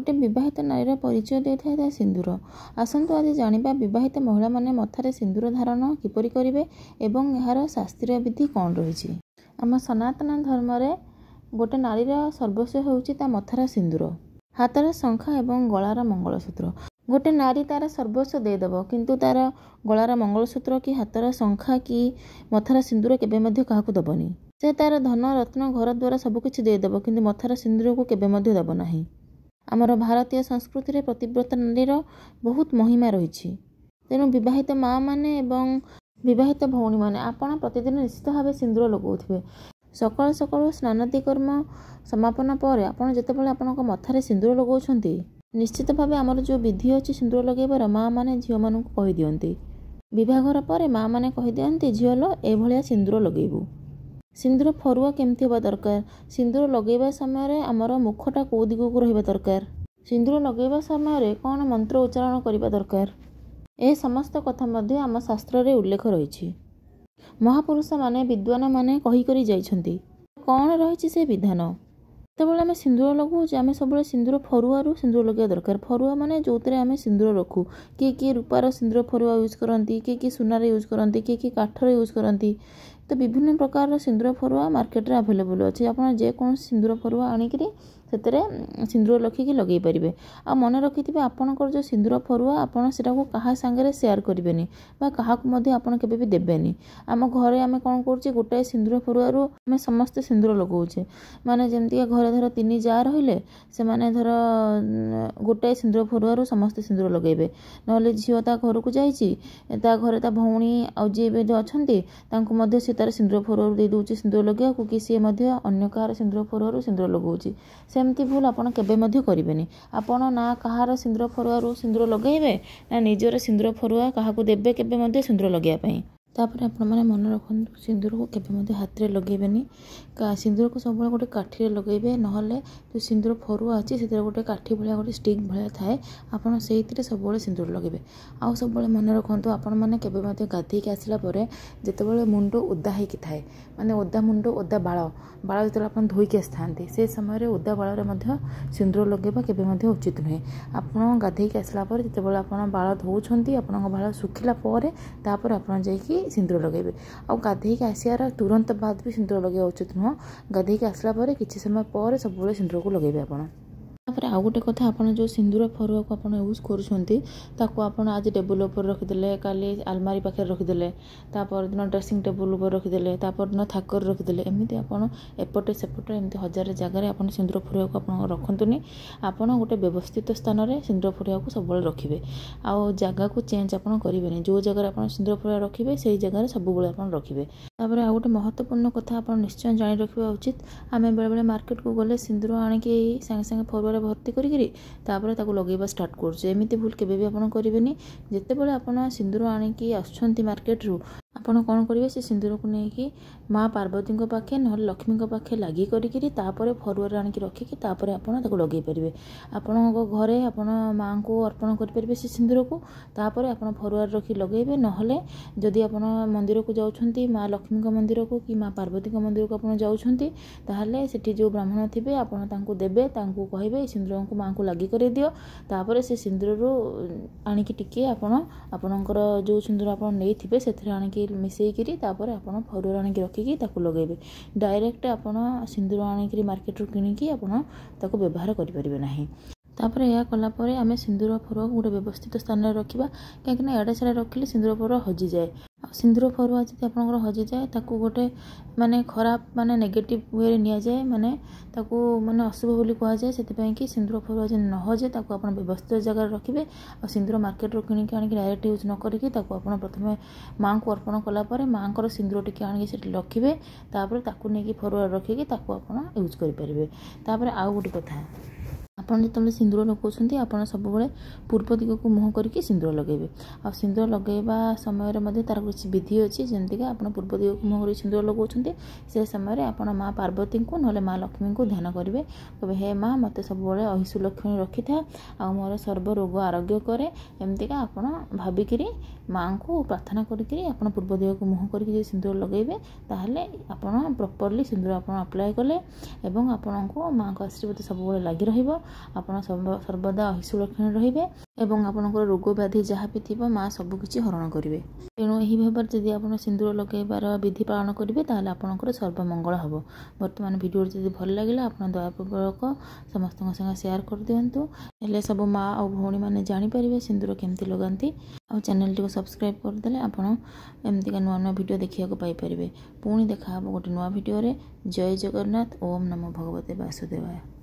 गोटे विवाहित नारीर परिचय देता है सिंदूर। आसतु आज जानिबा विवाहित महिला माने मथारे सिंदूर धारण किपरि करिवे एवं यार शास्त्रीय विधि कौन रही। आम सनातन धर्म रे गोटे नारीर सर्वस्व होउछि ता मथार सिंदूर, हाथर शंखा एवं गलार मंगलसूत्र। गोटे नारी तार सर्वस्व देदेव किंतु तार गलार मंगलसूत्र कि हाथर शंखा कि मथार सिंदूर केबे मध्य काहाकू दबनी। से तार धन रत्न घर द्वारा सबकिछि देदेव किंतु मथार सिंदूर को केबे मध्य दब नाही। आमर भारतीय संस्कृति रे पतिव्रता नारीर बहुत महिमा रही। तेणु विवाहित माँ माने एवं विवाहित भौणी माने आपण प्रतिदिन निश्चित भाव सिंदूर लगाउथिबे। सकाल सकाल स्नानादि कर्म समापन पर आपण जेतेबेले आपणक मथारे सिंदूर लगाउछंती निश्चित भाव आमर जो विधि अच्छी सिंदूर लगेबार माँ माने झील मानक कहि दियंती। विवाहर पर माँ माने कहि दियंती झील ए भलिया सिंदूर लगेबू। सिंदूर फरुआ केमती होबा दरकार। सिंदूर लगेबा समय आमर मुखटा को दिग को रहिबा दरकार। सिंदूर लगेबा समय कौन मंत्र उच्चारण करबा दरकार। ए समस्त कथा मध्ये आम शास्त्र रे उल्लेख रही। महापुरुष माने विद्वान माने कहि करी जाइछंती। कौन रही से विधान। जेतेबेले आम सिंदूर लगाऊे आम सब सिंदूर फरुआरू सिंदूर लगे दरकार। फरुआ माने जोतरे आम सिंदूर रखू। किए रूपार सिंदूर फरुआ यूज करती, किए सुनार यूज करती, किए काठर यूज करती। तो विभिन्न प्रकार सिंदूर फरुआ मार्केट रे अवेलेबल अच्छे। आप जेकोन सिंदूर फरुआ आनिकी से सिंदूर लखिकी लगे पारे। आ मन रखिथे आपणकर जो सिंदूर फरुआ आपड़ से क्या सांगे सेयार करेंगे क्या आपड़ के भी देवेनि। आम घरे आम कौन कर गोटाए सिंदूर फरुआरू आम समस्ते सिंदूर लगाऊे। माने जमती घरे धर 3 जा रही से धर गोटाए सिंदूर फरुआरू समस्ते सिंदूर लगेबे। नहले झील ता घर को जाइए ता घरे ता भौणी आ जी अच्छा सी तार सिंदूर फरुआरू दे दूसरी सिंदूर लगे कि सी अन्य कहार सिंदूर फरुआरू सिंदूर लगाऊे। सेमती भूल आपड़ केबे मध्य करेंगे। आपण ना कहार सिंदूर फरुआरू सिंदूर लगेबे ना निजर सिंदूर फरुआ क्या देवे केबे मध्य सिंदूर लगेवाई। तापर आपण मैंने मन रखु सिंदूर को केबे हाथ में लगेबेनि। सिंदूर को सब गोटे काठी लगेबे। नहले जो सिंदूर फरुआ अच्छी से गोटे काठी भाया गोटे स्टिक भाया थाए आपड़ से सब सिंदूर लगेबे। आउ सब मन रखु आपण मैंने केबे गाधेक आसला जितेबाला मुंड ओदा होती थाए माने ओदा मुंड ओदा बाल जो आप धोईकी आसी था से समय ओदा बाल सिंदूर लगेबा केबे उचित नुहे। आपड़ गाधेक आसला जितेबाला आप बाल धोउछंती आपण बाल सुखिला तापर आप जाइए सिंदूर लगेबे। आ गाधेक आसार तुरंत बाद भी सिंदूर लगे उचित नुह। गाधेक आसला किसी समय पर सब सिंदूर को लगेबे आपण। तापर आउ गोटे कथा आप जो सिंदूर फरुआ को आप यूज कर आज टेबुल उपर रखिदे, काली आलमारी पाखे रखिदे, तापर दिन ड्रेसिंग टेबुल उपर रखिदे, तापर दिन थाकर रखिदे। एमती आप एपटे सेपटे एमती हजार जगार आप सिंदूर फरुआ को आप रखुनी। आपड़ गोटे व्यवस्थित स्थान में सिंदूर फरुआ को सब रखिए। आउ जगह को चेंज आप करेंगे। जो जगह आप सिंदूर फरुआ रखिए से जगह सब आप रखिए। तापर आउ गोटे महत्वपूर्ण कथा आप निश्चय जानी रखा उचित। आम बेले बेले मार्केट को गले सिंदूर आणिकी सागे सागे फरुआ भर्ती करी लगेबा स्टार्ट कर। एमती भूल केबे भी आपन करेंगे। जितेबाला आपन सिंदूर आणिकी आसुछंती मार्केट रू आपन कौन करेंगे से सिंदूर को लेकिन माँ पार्वती पाखे ना लक्ष्मी पाखे लगी करी फरुआ आणिकी रखिकी तापर आपन लगे पारे। आपण घरे आपन माँ को अर्पण करेंगे से सिंदूर को तापर आपन फरुआ रखी लगेबे। नहले जदि आपन मंदिर को जाउछंती माँ लक्ष्मी मंदिर को कि माँ पार्वती मंदिर को आपन जाउछंती ताहले सेठी जो ब्राह्मण थिबे आपन तांको देबे, तांको कहिबे सिंदूर को माँ को लगी कर दियो। तापर से सिंदूर आणिकी टिके आपणकर जो सिंदूर आप नहीं थे से आणिकी मिसेकरी तापर आपन फरुआ आणिकी रखिकी ताकू लगेबे। डायरेक्ट आपन सिंदूर आणिकी मार्केट रू किनिकी आपन ताकू व्यवहार करि परिबे नाही। तापर यह कलापर आम सिंदूर फरुआ गोटे व्यवस्थित स्थान में रखा कहीं एड़े सारे रखिले सिंदूर फरुआ हजि जाए। सिंदूर फरुआ जब आप हजि जाए ताकू गोटे माने खराब माने नेगेटिव वे नि जाए माने ताकू माने अशुभ बोली कह जाए। से सिंदूर फरुआ जब न हजे ताकू आप व्यवस्थित जगह रखिए। और सिंदूर मार्केट रू किनिकी आनिकी डायरेक्ट यूज न करिकी ताकू आप प्रथम माँ को अर्पण कलापर माँ को सिंदूर टिके आनिकी से रखिए। तापर ताकू नहीं फरुआ रखिकी ताकू आप यूज करेंगे। तापर आउ गोटे कथा आपन जो सिंदूर लगाउछंती आपन सब पूर्व दिग को मुँह करके सिंदूर लगेबे। आ सिंदूर लगेबा समय तार कुछ विधि अच्छी जमती आप पूर्व दिग को मुँह कर सिंदूर लगाउछंती से समय आपन माँ पार्वती को ना माँ लक्ष्मी को ध्यान करेंगे। कहे हे माँ मत सब अहिषु लक्ष्मी रखी था आ मोर सर्व रोग आरोग्य करे एमतीका आपन भाविकी माँ को प्रार्थना करी आप पूर्व दिग को मुँह करके सिंदूर लगेबे। ताहले आपन प्रॉपर्ली सिंदूर आप अप्लाई कले एवं आपण को माँ को आशीर्वाद सब लगी रहिबो। ଆପଣ ସର୍ବଦା ସୁରକ୍ଷଣ ରହିବେ ଏବଂ ଆପଣଙ୍କର ରୋଗ ବ୍ୟାଧି ଯାହା ବି ଥିବ ମା ସବୁକିଛି ହରଣ କରିବେ। ତେଣୁ ଏହି ଭାବରେ ଯଦି ଆପଣ ସିନ୍ଦୁର ଲଗାଇବାର ବିଧି ପାଳନ କରିବେ ତାହେଲେ ଆପଣଙ୍କର ସର୍ବମଙ୍ଗଳ ହେବ। ବର୍ତ୍ତମାନ ଭିଡ଼ିଓଟି ଯଦି ଭଲ ଲାଗିଲା ଆପଣ ଦୟାପୂର୍ବକ ସମସ୍ତଙ୍କ ସାଙ୍ଗେ ସେୟାର କରିଦିଅନ୍ତୁ, ହେଲେ ସବୁ ମା ଆଉ ଭଉଣୀମାନେ ଜାଣିପାରିବେ ସିନ୍ଦୁର କେମିତି ଲଗାନ୍ତି। ଆଉ ଚ୍ୟାନେଲଟିକୁ ସବସ୍କ୍ରାଇବ୍ କରିଦେଲେ ଆପଣ ଏମିତିକା ନୂଆ ନୂଆ ଭିଡ଼ିଓ ଦେଖିବାକୁ ପାଇପାରିବେ। ପୁଣି ଦେଖାହେବ ଗୋଟେ ନୂଆ ଭିଡ଼ିଓରେ। ଜୟ ଜଗନ୍ନାଥ। ଓମ୍ ନମୋ ଭଗବତେ ବାସୁଦେବାୟ।